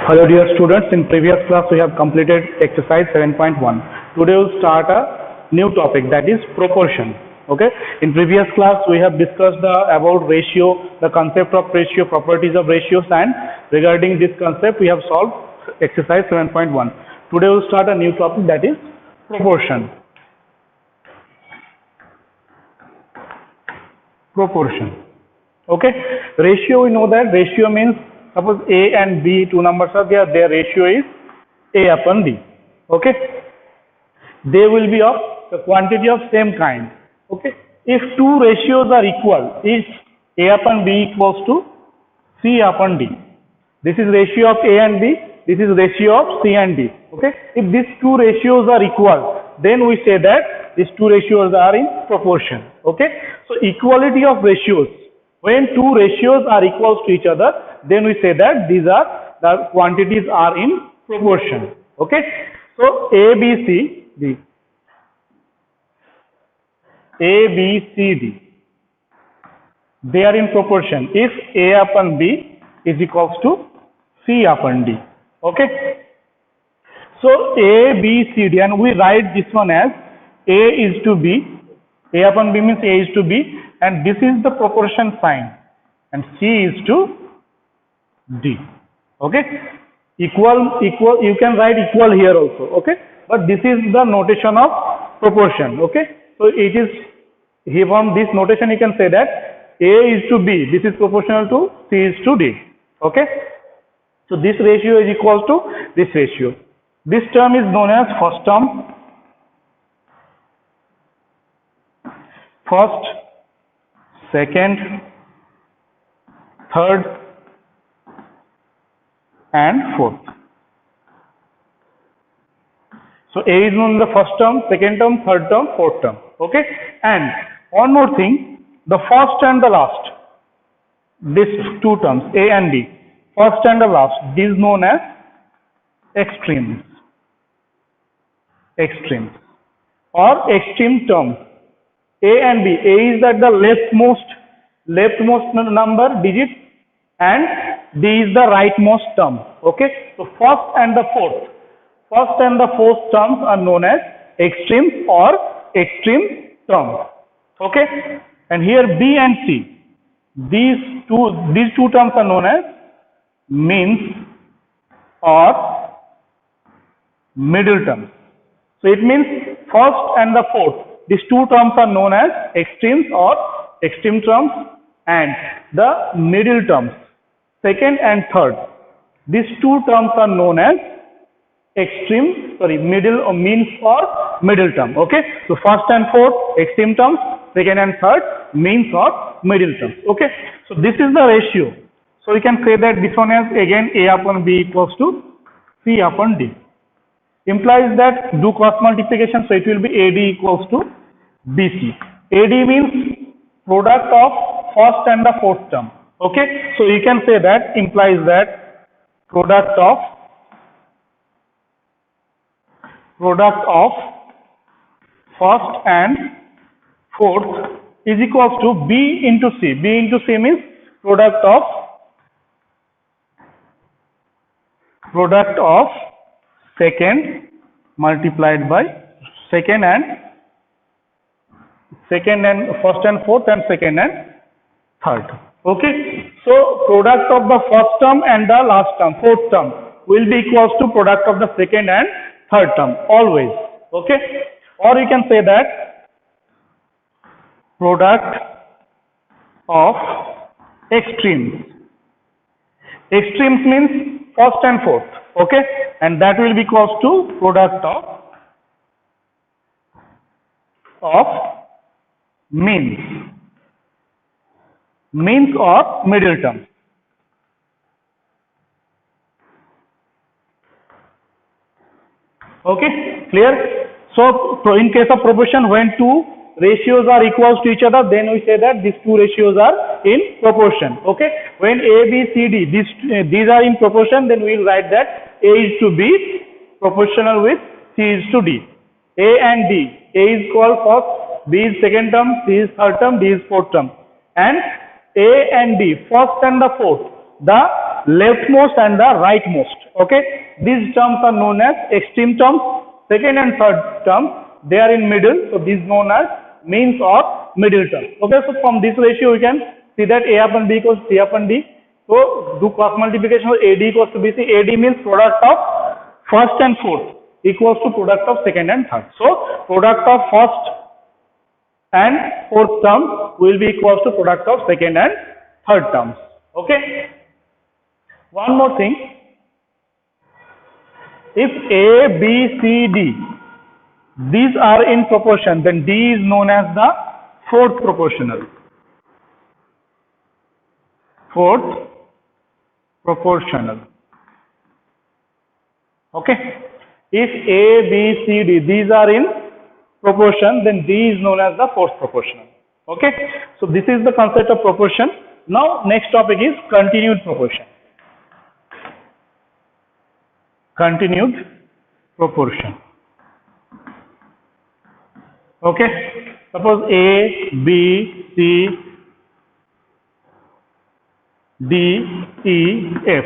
Hello dear students, in previous class we have completed exercise 7.1. Today we will start a new topic, that is proportion. Okay, in previous class we have discussed about ratio, the concept of ratio, properties of ratios, and regarding this concept we have solved exercise 7.1. Today we will start a new topic, that is proportion. Okay, ratio, we know that ratio means suppose A and B, two numbers are there, their ratio is A upon B. Okay, they will be of the quantity of same kind. Okay, if two ratios are equal, if A upon B equals to C upon D, this is ratio of A and B, this is ratio of C and D. Okay, if these two ratios are equal, then we say that these two ratios are in proportion. Okay, so equality of ratios, when two ratios are equal to each other, then we say that these are the quantities are in proportion. Okay, so A, B, C, D. A, B, C, D. They are in proportion if A upon B is equals to C upon D. Okay. So A, B, C, D, and we write this one as A is to B. A upon B means A is to B, and this is the proportion sign, and C is to D. Okay. Equal, you can write equal here also. Okay. But this is the notation of proportion. Okay. So it is here from this notation you can say that A is to B. This is proportional to C is to D. Okay. So this ratio is equal to this ratio. This term is known as first term. First, second, third, and fourth. So A is known as the first term, second term, third term, fourth term. Okay. And one more thing, the first and the last, these two terms A and B, first and the last, this is known as extremes. Extremes or extreme terms. A and B. A is at the leftmost number digit, and D is the rightmost term. Okay. So first and the fourth terms are known as extremes or extreme terms. Okay. And here B and C, these two terms are known as means or middle terms. So it means first and the fourth, these two terms are known as extremes or extreme terms, and the middle terms, second and third, these two terms are known as middle or means or middle term. Okay. So first and fourth extreme terms, second and third means or middle terms. Okay. So this is the ratio. So we can say that this one is again A upon B equals to C upon D. Implies that do cross multiplication, so it will be AD equals to BC. AD means product of first and the fourth term. Okay. So you can say that implies that product of first and fourth is equals to B into C. B into C means product of second multiplied by second and first and fourth and second and third. Okay. So product of the first term and the last term, fourth term, will be equals to product of the second and third term always. Okay. Or you can say that product of extremes. Extremes means first and fourth. Okay. And that will be equals to product of means or middle term. Okay, clear? So in case of proportion, when two ratios are equal to each other, then we say that these two ratios are in proportion. Okay, when A, B, C, D, these are in proportion, then we will write that A is to B proportional with C is to D. A and D, A is called first, B is second term, C is third term, D is fourth term, and A and D, first and the fourth, the leftmost and the rightmost. Okay, these terms are known as extreme terms. Second and third terms, they are in middle, so these known as means or middle term. Okay, so from this ratio we can see that A upon B equals C upon D. So do cross multiplication of AD equals to BC. AD means product of first and fourth equals to product of second and third. So product of first and fourth term will be equals to product of second and third terms. Okay. One more thing. If A, B, C, D, these are in proportion, then D is known as the fourth proportional. Fourth proportional. Okay. If A, B, C, D, these are in proportion, then D is known as the fourth proportional. Okay. So this is the concept of proportion. Now next topic is continued proportion. Continued proportion. Okay. Suppose A, B, C, D, E, F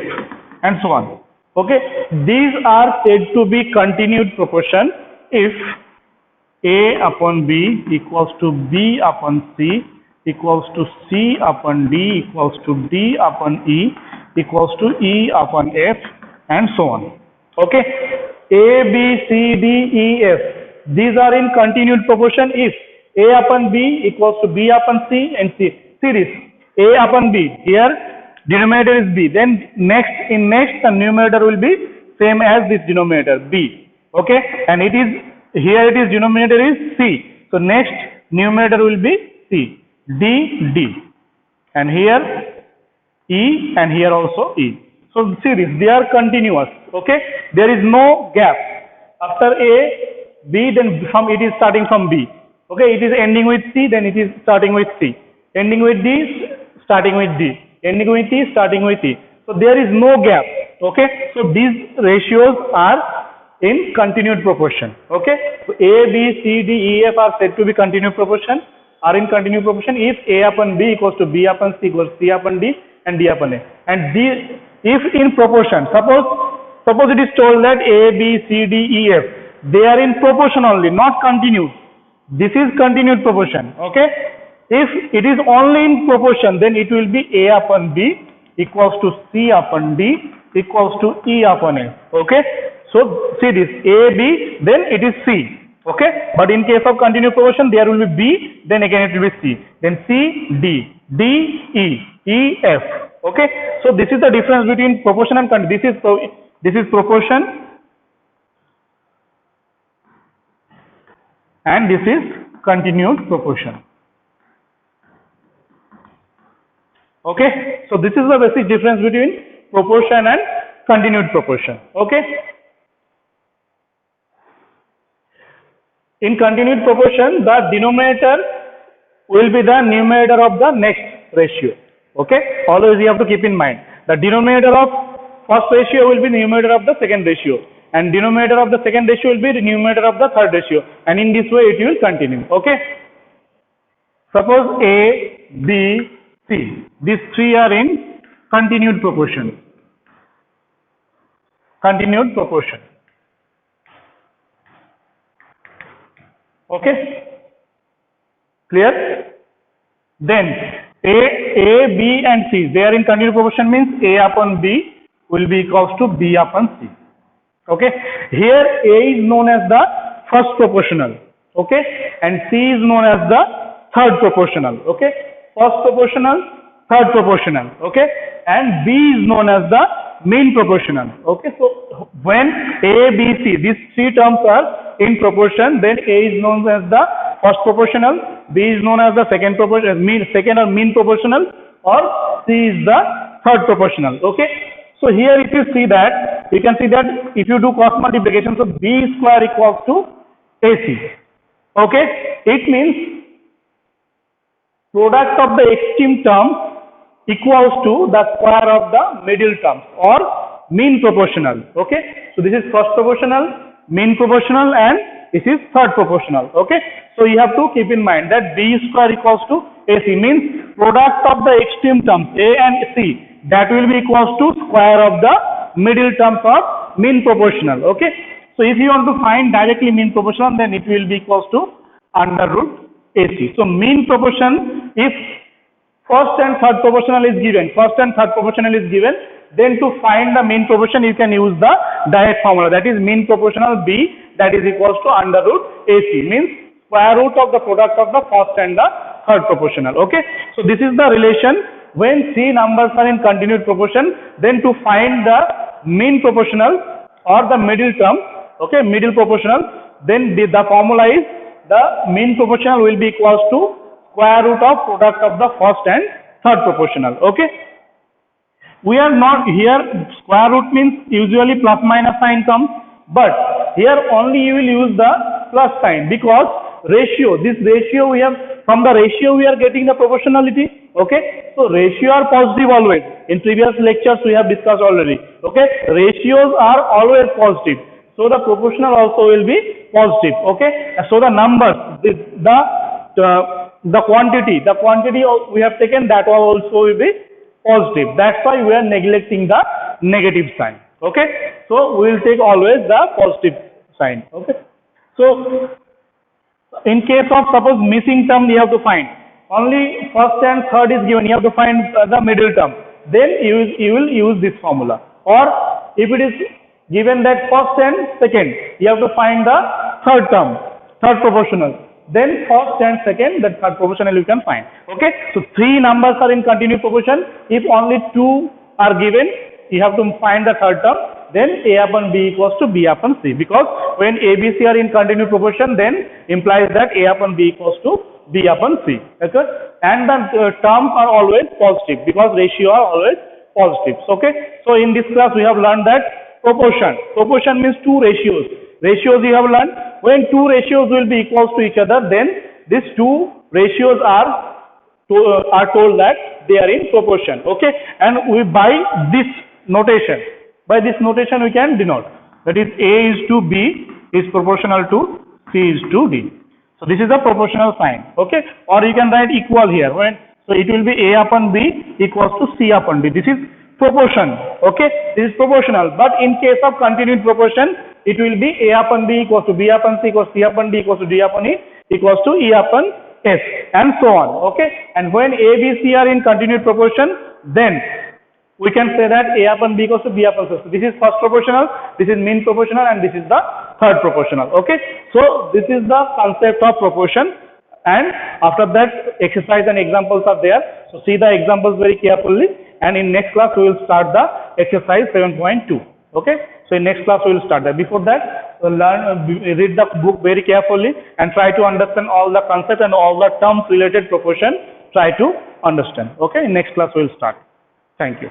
and so on. Okay. These are said to be continued proportion if A upon B equals to B upon C equals to C upon D equals to D upon E equals to E upon F and so on. Okay. A, B, C, D, E, F. These are in continued proportion if A upon B equals to B upon C and C. See this. A upon B. Here denominator is B. Then next the numerator will be same as this denominator B. Okay. And it is here denominator is C. So next numerator will be C. D, D. And here E and here also E. So see this. They are continuous. Okay. There is no gap. After A, B, then it is starting from B. Okay, it is ending with C, then it is starting with C. Ending with D, starting with D. Ending with E, starting with E. So there is no gap. Okay, so these ratios are in continued proportion. Okay, so A, B, C, D, E, F are said to be continued proportion, are in continued proportion if A upon B equals to B upon C equals C upon D and D upon A. And D, if in proportion, suppose it is told that A, B, C, D, E, F, they are in proportion only, not continued. This is continued proportion. Okay. If it is only in proportion, then it will be A upon B equals to C upon D equals to E upon A. Okay. So see this A, B, then it is C. Okay. But in case of continued proportion, there will be B, then again it will be C. Then C, D, D, E, E, F. Okay. So this is the difference between proportion and continued. This is proportion. And this is continued proportion. Okay. So this is the basic difference between proportion and continued proportion. Okay. In continued proportion, the denominator will be the numerator of the next ratio. Okay. Always you have to keep in mind the denominator of first ratio will be numerator of the second ratio. And denominator of the second ratio will be the numerator of the third ratio, and in this way it will continue. Okay. Suppose A, B, C. These three are in continued proportion. Continued proportion. Okay. Clear? Then A, B and C, they are in continued proportion means A upon B will be equals to B upon C. Okay, here A is known as the first proportional. Okay, and C is known as the third proportional. Okay, first proportional, third proportional. Okay, and B is known as the mean proportional. Okay, so when A, B, C, these three terms are in proportion, then A is known as the first proportional, B is known as the second proportional, second or mean proportional, or C is the third proportional. Okay. So here if you see that, you can see that if you do cross multiplication, so B square equals to AC. Okay. It means product of the extreme terms equals to the square of the middle terms or mean proportional. Okay. So this is first proportional, mean proportional, and this is third proportional. Okay. So you have to keep in mind that B square equals to AC means product of the extreme terms A and C. that will be equals to square of the middle terms of mean proportional. Okay. So if you want to find directly mean proportional, then it will be equals to under root AC. So mean proportion, if first and third proportional is given, then to find the mean proportion, you can use the direct formula, that is mean proportional B, that is equals to under root AC, means square root of the product of the first and the third proportional. Okay. So this is the relation when three numbers are in continued proportion, then to find the mean proportional or the middle term, okay, middle proportional, then the formula is the mean proportional will be equals to square root of product of the first and third proportional. Okay. We are not here, square root means usually plus minus sign comes, but here only you will use the plus sign, because ratio, this ratio we have, from the ratio we are getting the proportionality. Okay. So ratio are positive always. In previous lectures we have discussed already. Okay. Ratios are always positive. So the proportional also will be positive. Okay. So the numbers, the quantity we have taken, that also will be positive. That's why we are neglecting the negative sign. Okay. So we will take always the positive sign. Okay. So in case of suppose missing term, you have to find only first and third is given, you have to find the middle term, then you will use this formula. Or if it is given that first and second, you have to find the third term, third proportional, then first and second, that third proportional you can find. Okay. So three numbers are in continued proportion. If only two are given, you have to find the third term, then A upon B equals to B upon C, because when A, B, C are in continued proportion, then implies that A upon B equals to B upon C. Okay. And the terms are always positive, because ratio are always positive. Okay. So in this class we have learned that proportion means two ratios. Ratios you have learned, when two ratios will be equals to each other, then these two ratios are told that they are in proportion. Okay. And we by this notation we can denote, that is A is to B is proportional to C is to D. So this is the proportional sign. Okay. Or you can write equal here, so it will be A upon B equals to C upon D. This is proportion. Okay. This is proportional. But in case of continued proportion, it will be A upon B equals to B upon C equals C upon D equals to D upon E equals to E upon S, and so on. Okay. And when A, B, C are in continued proportion, then we can say that A upon B equals to B upon C. So this is first proportional, this is mean proportional, and this is the third proportional. Okay. So this is the concept of proportion, and after that exercise and examples are there. So see the examples very carefully, and in next class we will start the exercise 7.2. Okay. So in next class we will start that. Before that, read the book very carefully and try to understand all the concepts and all the terms related proportion. Try to understand. Okay. In next class we will start. Thank you.